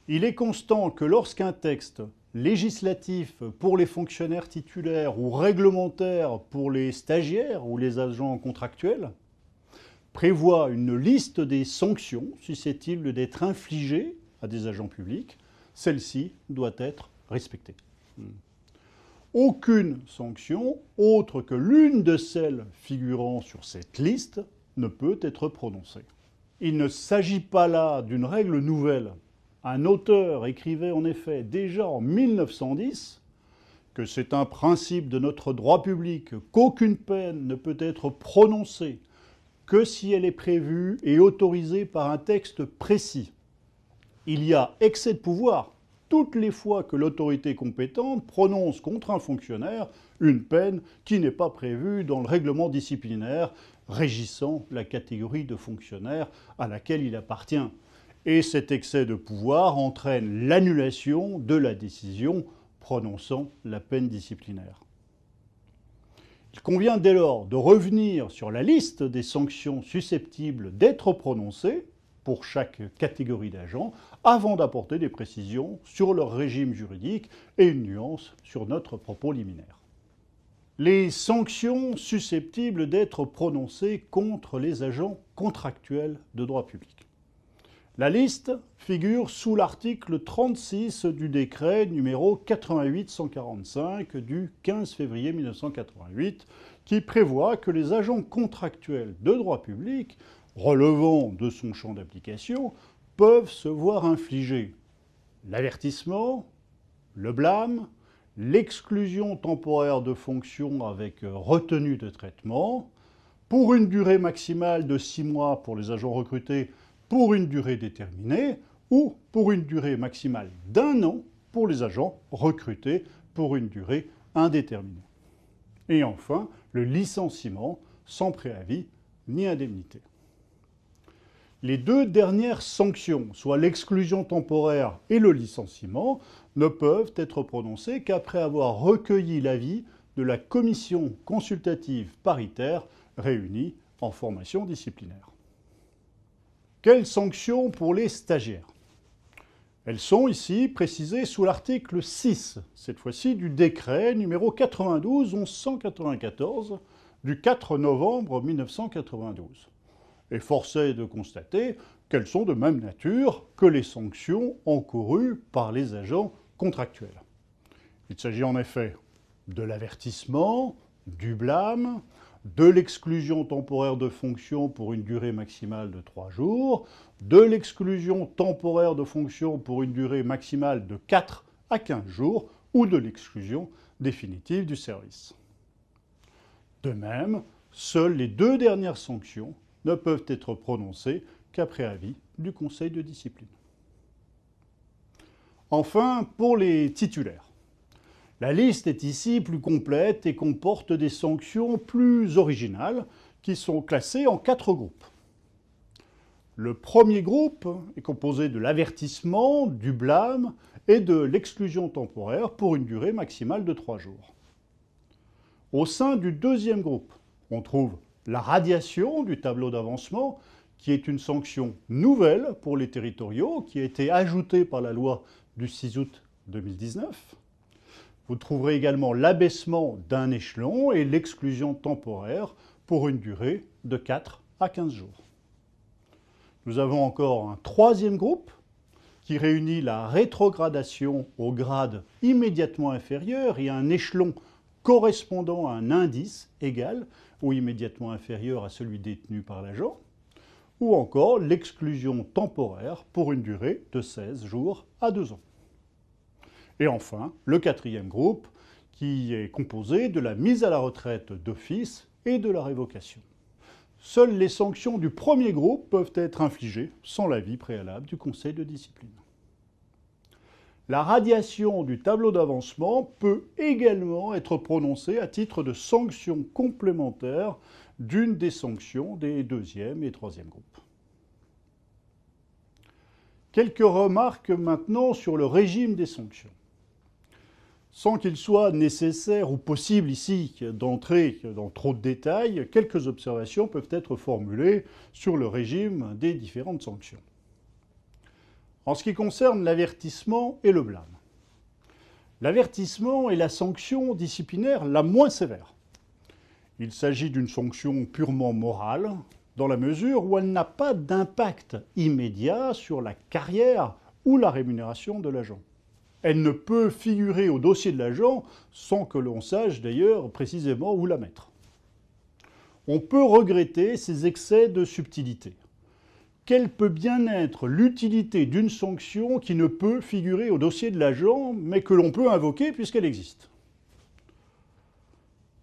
Il est constant que lorsqu'un texte législatif pour les fonctionnaires titulaires ou réglementaire pour les stagiaires ou les agents contractuels prévoit une liste des sanctions susceptibles d'être infligées à des agents publics, celle-ci doit être respectée. Aucune sanction autre que l'une de celles figurant sur cette liste ne peut être prononcée. Il ne s'agit pas là d'une règle nouvelle. Un auteur écrivait en effet déjà en 1910 que c'est un principe de notre droit public qu'aucune peine ne peut être prononcée que si elle est prévue et autorisée par un texte précis. Il y a excès de pouvoir toutes les fois que l'autorité compétente prononce contre un fonctionnaire une peine qui n'est pas prévue dans le règlement disciplinaire régissant la catégorie de fonctionnaires à laquelle il appartient. Et cet excès de pouvoir entraîne l'annulation de la décision prononçant la peine disciplinaire. Il convient dès lors de revenir sur la liste des sanctions susceptibles d'être prononcées pour chaque catégorie d'agents avant d'apporter des précisions sur leur régime juridique et une nuance sur notre propos liminaire. Les sanctions susceptibles d'être prononcées contre les agents contractuels de droit public. La liste figure sous l'article 36 du décret numéro 88-145 du 15 février 1988 qui prévoit que les agents contractuels de droit public relevant de son champ d'application peuvent se voir infliger l'avertissement, le blâme, l'exclusion temporaire de fonction avec retenue de traitement, pour une durée maximale de 6 mois pour les agents recrutés pour une durée déterminée ou pour une durée maximale d'1 an pour les agents recrutés pour une durée indéterminée. Et enfin, le licenciement sans préavis ni indemnité. Les deux dernières sanctions, soit l'exclusion temporaire et le licenciement, ne peuvent être prononcées qu'après avoir recueilli l'avis de la commission consultative paritaire réunie en formation disciplinaire. Quelles sanctions pour les stagiaires? Elles sont ici précisées sous l'article 6, cette fois-ci du décret numéro 92-1194 du 4 novembre 1992. Et force est de constater qu'elles sont de même nature que les sanctions encourues par les agents contractuels. Il s'agit en effet de l'avertissement, du blâme, de l'exclusion temporaire de fonction pour une durée maximale de 3 jours, de l'exclusion temporaire de fonction pour une durée maximale de 4 à 15 jours, ou de l'exclusion définitive du service. De même, seules les deux dernières sanctions ne peuvent être prononcées qu'après avis du Conseil de discipline. Enfin, pour les titulaires. La liste est ici plus complète et comporte des sanctions plus originales qui sont classées en 4 groupes. Le premier groupe est composé de l'avertissement, du blâme et de l'exclusion temporaire pour une durée maximale de 3 jours. Au sein du deuxième groupe, on trouve la radiation du tableau d'avancement, qui est une sanction nouvelle pour les territoriaux, qui a été ajoutée par la loi du 6 août 2019. Vous trouverez également l'abaissement d'un échelon et l'exclusion temporaire pour une durée de 4 à 15 jours. Nous avons encore un troisième groupe qui réunit la rétrogradation au grade immédiatement inférieur et un échelon correspondant à un indice égal ou immédiatement inférieur à celui détenu par l'agent, ou encore l'exclusion temporaire pour une durée de 16 jours à 2 ans. Et enfin, le quatrième groupe, qui est composé de la mise à la retraite d'office et de la révocation. Seules les sanctions du premier groupe peuvent être infligées sans l'avis préalable du Conseil de discipline. La radiation du tableau d'avancement peut également être prononcée à titre de sanction complémentaire d'une des sanctions des deuxième et troisième groupes. Quelques remarques maintenant sur le régime des sanctions. Sans qu'il soit nécessaire ou possible ici d'entrer dans trop de détails, quelques observations peuvent être formulées sur le régime des différentes sanctions. En ce qui concerne l'avertissement et le blâme, l'avertissement est la sanction disciplinaire la moins sévère. Il s'agit d'une sanction purement morale, dans la mesure où elle n'a pas d'impact immédiat sur la carrière ou la rémunération de l'agent. Elle ne peut figurer au dossier de l'agent sans que l'on sache d'ailleurs précisément où la mettre. On peut regretter ces excès de subtilité. Quelle peut bien être l'utilité d'une sanction qui ne peut figurer au dossier de l'agent, mais que l'on peut invoquer puisqu'elle existe?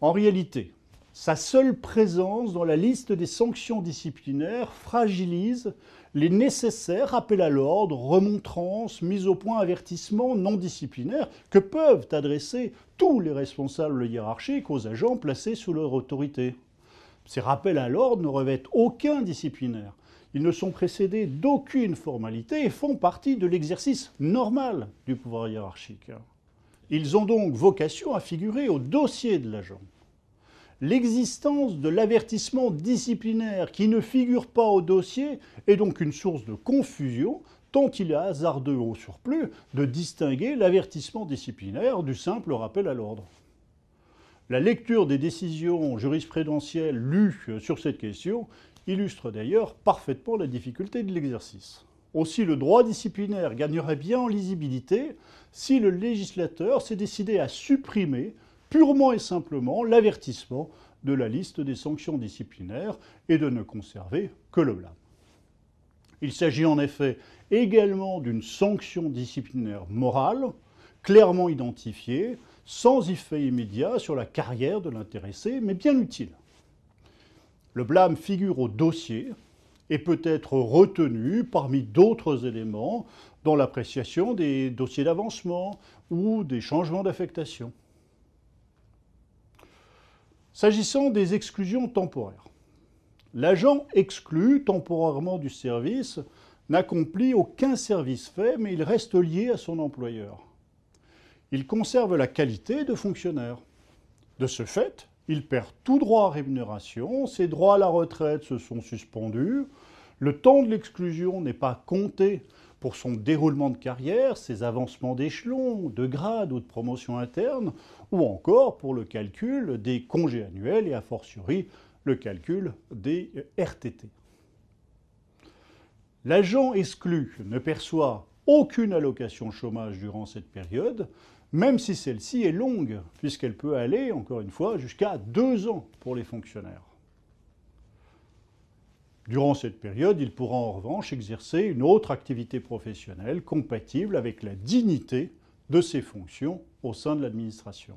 En réalité, sa seule présence dans la liste des sanctions disciplinaires fragilise les nécessaires rappels à l'ordre, remontrances, mises au point, avertissements non disciplinaires que peuvent adresser tous les responsables hiérarchiques aux agents placés sous leur autorité. Ces rappels à l'ordre ne revêtent aucun disciplinaire. Ils ne sont précédés d'aucune formalité et font partie de l'exercice normal du pouvoir hiérarchique. Ils ont donc vocation à figurer au dossier de l'agent. L'existence de l'avertissement disciplinaire qui ne figure pas au dossier est donc une source de confusion, tant il est hasardeux au surplus de distinguer l'avertissement disciplinaire du simple rappel à l'ordre. La lecture des décisions jurisprudentielles lues sur cette question illustre d'ailleurs parfaitement la difficulté de l'exercice. Aussi, le droit disciplinaire gagnerait bien en lisibilité si le législateur s'est décidé à supprimer purement et simplement l'avertissement de la liste des sanctions disciplinaires et de ne conserver que le blâme. Il s'agit en effet également d'une sanction disciplinaire morale, clairement identifiée, sans effet immédiat sur la carrière de l'intéressé, mais bien utile. Le blâme figure au dossier et peut être retenu parmi d'autres éléments dans l'appréciation des dossiers d'avancement ou des changements d'affectation. S'agissant des exclusions temporaires, l'agent exclu temporairement du service n'accomplit aucun service fait, mais il reste lié à son employeur. Il conserve la qualité de fonctionnaire. De ce fait, il perd tout droit à rémunération, ses droits à la retraite se sont suspendus, le temps de l'exclusion n'est pas compté pour son déroulement de carrière, ses avancements d'échelon, de grade ou de promotion interne, ou encore pour le calcul des congés annuels et a fortiori le calcul des RTT. L'agent exclu ne perçoit aucune allocation chômage durant cette période, même si celle-ci est longue, puisqu'elle peut aller, encore une fois, jusqu'à 2 ans pour les fonctionnaires. Durant cette période, il pourra en revanche exercer une autre activité professionnelle compatible avec la dignité de ses fonctions au sein de l'administration.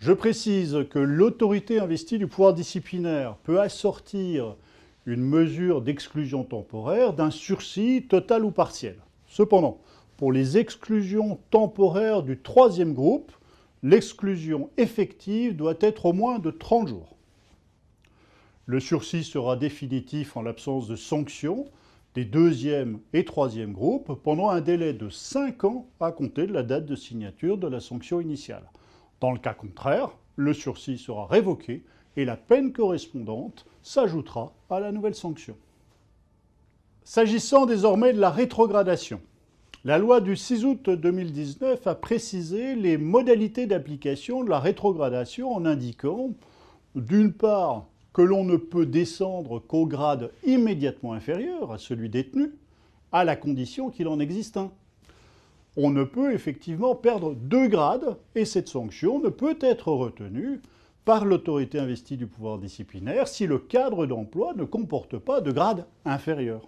Je précise que l'autorité investie du pouvoir disciplinaire peut assortir une mesure d'exclusion temporaire d'un sursis total ou partiel. Cependant, pour les exclusions temporaires du 3e groupe, l'exclusion effective doit être au moins de 30 jours. Le sursis sera définitif en l'absence de sanction des 2e et 3e groupes pendant un délai de 5 ans à compter de la date de signature de la sanction initiale. Dans le cas contraire, le sursis sera révoqué et la peine correspondante s'ajoutera à la nouvelle sanction. S'agissant désormais de la rétrogradation, la loi du 6 août 2019 a précisé les modalités d'application de la rétrogradation en indiquant, d'une part, que l'on ne peut descendre qu'au grade immédiatement inférieur à celui détenu, à la condition qu'il en existe un. On ne peut effectivement perdre 2 grades et cette sanction ne peut être retenue par l'autorité investie du pouvoir disciplinaire si le cadre d'emploi ne comporte pas de grade inférieur.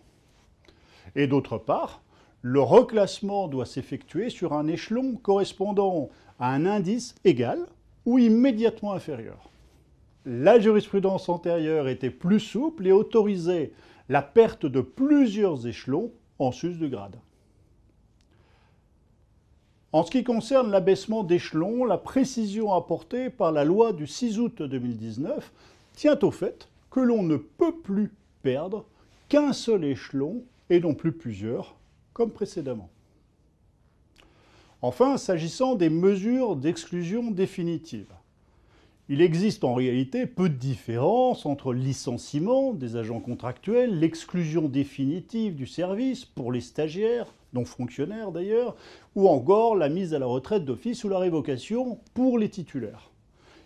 Et d'autre part, le reclassement doit s'effectuer sur un échelon correspondant à un indice égal ou immédiatement inférieur. La jurisprudence antérieure était plus souple et autorisait la perte de plusieurs échelons en sus de grade. En ce qui concerne l'abaissement d'échelon, la précision apportée par la loi du 6 août 2019 tient au fait que l'on ne peut plus perdre qu'un seul échelon et non plus plusieurs, comme précédemment. Enfin, s'agissant des mesures d'exclusion définitive, Il existe en réalité peu de différence entre le licenciement des agents contractuels, l'exclusion définitive du service pour les stagiaires, non fonctionnaires d'ailleurs, ou encore la mise à la retraite d'office ou la révocation pour les titulaires.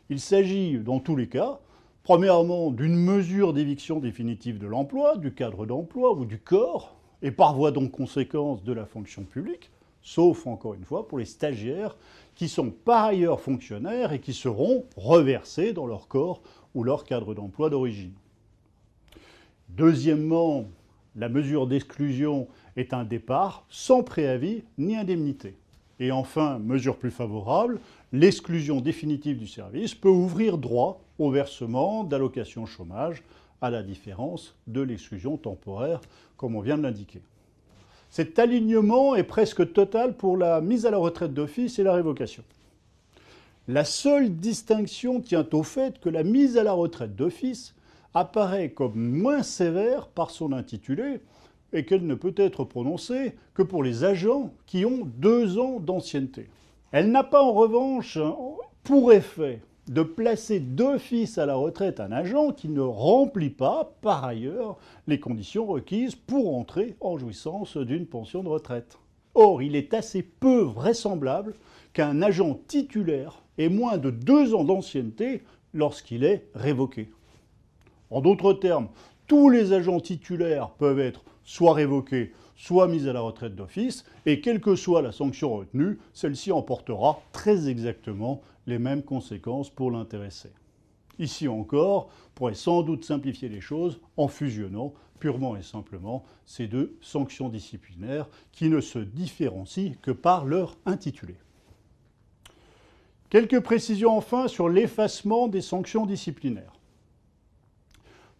Il s'agit dans tous les cas, premièrement, d'une mesure d'éviction définitive de l'emploi, du cadre d'emploi ou du corps, et par voie donc conséquence de la fonction publique, sauf encore une fois pour les stagiaires qui sont par ailleurs fonctionnaires et qui seront reversés dans leur corps ou leur cadre d'emploi d'origine. Deuxièmement, la mesure d'exclusion est un départ sans préavis ni indemnité. Et enfin, mesure plus favorable, l'exclusion définitive du service peut ouvrir droit au versement d'allocations chômage, à la différence de l'exclusion temporaire, comme on vient de l'indiquer. Cet alignement est presque total pour la mise à la retraite d'office et la révocation. La seule distinction tient au fait que la mise à la retraite d'office apparaît comme moins sévère par son intitulé et qu'elle ne peut être prononcée que pour les agents qui ont 2 ans d'ancienneté. Elle n'a pas en revanche pour effet de placer d'office à la retraite un agent qui ne remplit pas, par ailleurs, les conditions requises pour entrer en jouissance d'une pension de retraite. Or, il est assez peu vraisemblable qu'un agent titulaire ait moins de 2 ans d'ancienneté lorsqu'il est révoqué. En d'autres termes, tous les agents titulaires peuvent être soit révoqués, soit mis à la retraite d'office, et quelle que soit la sanction retenue, celle-ci emportera très exactement les mêmes conséquences pour l'intéressé. Ici encore, on pourrait sans doute simplifier les choses en fusionnant purement et simplement ces 2 sanctions disciplinaires qui ne se différencient que par leur intitulé. Quelques précisions enfin sur l'effacement des sanctions disciplinaires.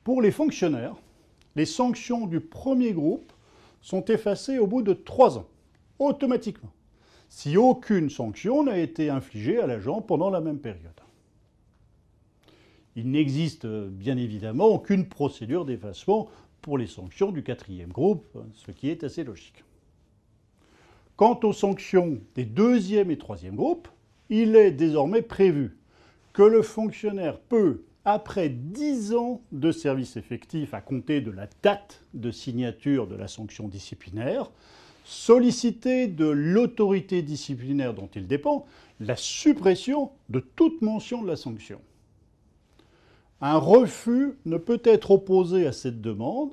Pour les fonctionnaires, les sanctions du premier groupe sont effacées au bout de 3 ans, automatiquement, si aucune sanction n'a été infligée à l'agent pendant la même période. Il n'existe bien évidemment aucune procédure d'effacement pour les sanctions du 4e groupe, ce qui est assez logique. Quant aux sanctions des 2e et 3e groupes, il est désormais prévu que le fonctionnaire peut, après 10 ans de service effectif à compter de la date de signature de la sanction disciplinaire, solliciter de l'autorité disciplinaire dont il dépend la suppression de toute mention de la sanction. Un refus ne peut être opposé à cette demande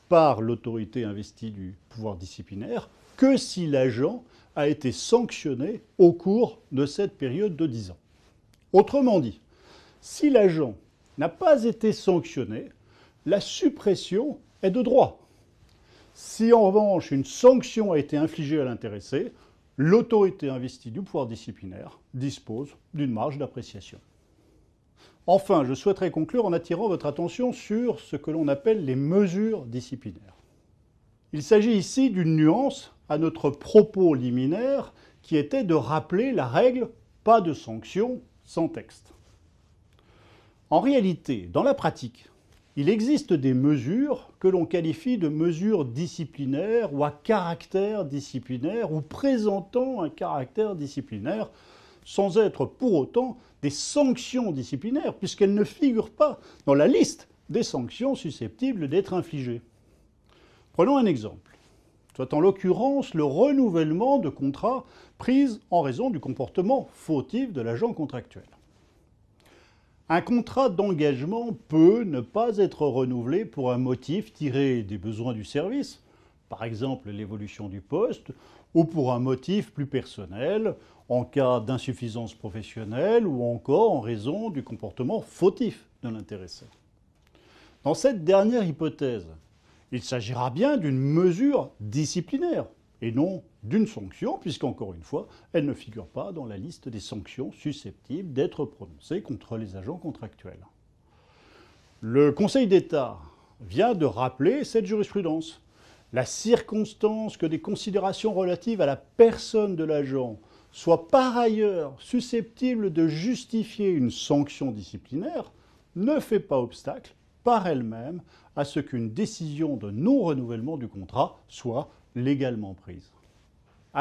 par l'autorité investie du pouvoir disciplinaire que si l'agent a été sanctionné au cours de cette période de 10 ans. Autrement dit, si l'agent n'a pas été sanctionné, la suppression est de droit. Si en revanche une sanction a été infligée à l'intéressé, l'autorité investie du pouvoir disciplinaire dispose d'une marge d'appréciation. Enfin, je souhaiterais conclure en attirant votre attention sur ce que l'on appelle les mesures disciplinaires. Il s'agit ici d'une nuance à notre propos liminaire qui était de rappeler la règle « pas de sanction sans texte ». En réalité, dans la pratique, il existe des mesures que l'on qualifie de mesures disciplinaires ou à caractère disciplinaire ou présentant un caractère disciplinaire sans être pour autant des sanctions disciplinaires puisqu'elles ne figurent pas dans la liste des sanctions susceptibles d'être infligées. Prenons un exemple, soit en l'occurrence le renouvellement de contrats pris en raison du comportement fautif de l'agent contractuel. Un contrat d'engagement peut ne pas être renouvelé pour un motif tiré des besoins du service, par exemple l'évolution du poste, ou pour un motif plus personnel, en cas d'insuffisance professionnelle ou encore en raison du comportement fautif de l'intéressé. Dans cette dernière hypothèse, il s'agira bien d'une mesure disciplinaire et non d'une sanction, puisqu'encore une fois, elle ne figure pas dans la liste des sanctions susceptibles d'être prononcées contre les agents contractuels. Le Conseil d'État vient de rappeler cette jurisprudence. La circonstance que des considérations relatives à la personne de l'agent soient par ailleurs susceptibles de justifier une sanction disciplinaire ne fait pas obstacle par elle-même à ce qu'une décision de non-renouvellement du contrat soit légalement prise.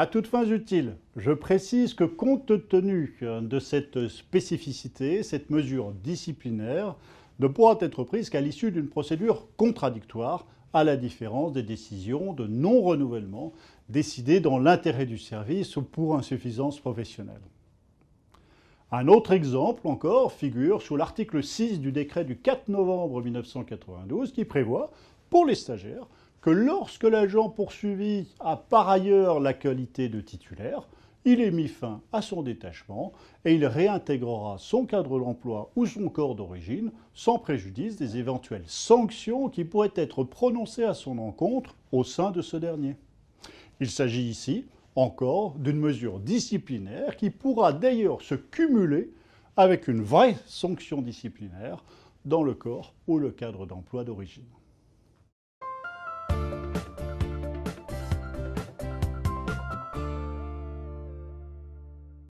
À toutes fins utiles, je précise que compte tenu de cette spécificité, cette mesure disciplinaire ne pourra être prise qu'à l'issue d'une procédure contradictoire, à la différence des décisions de non-renouvellement décidées dans l'intérêt du service ou pour insuffisance professionnelle. Un autre exemple encore figure sous l'article 6 du décret du 4 novembre 1992 qui prévoit, pour les stagiaires, que lorsque l'agent poursuivi a par ailleurs la qualité de titulaire, il est mis fin à son détachement et il réintégrera son cadre d'emploi ou son corps d'origine sans préjudice des éventuelles sanctions qui pourraient être prononcées à son encontre au sein de ce dernier. Il s'agit ici encore d'une mesure disciplinaire qui pourra d'ailleurs se cumuler avec une vraie sanction disciplinaire dans le corps ou le cadre d'emploi d'origine.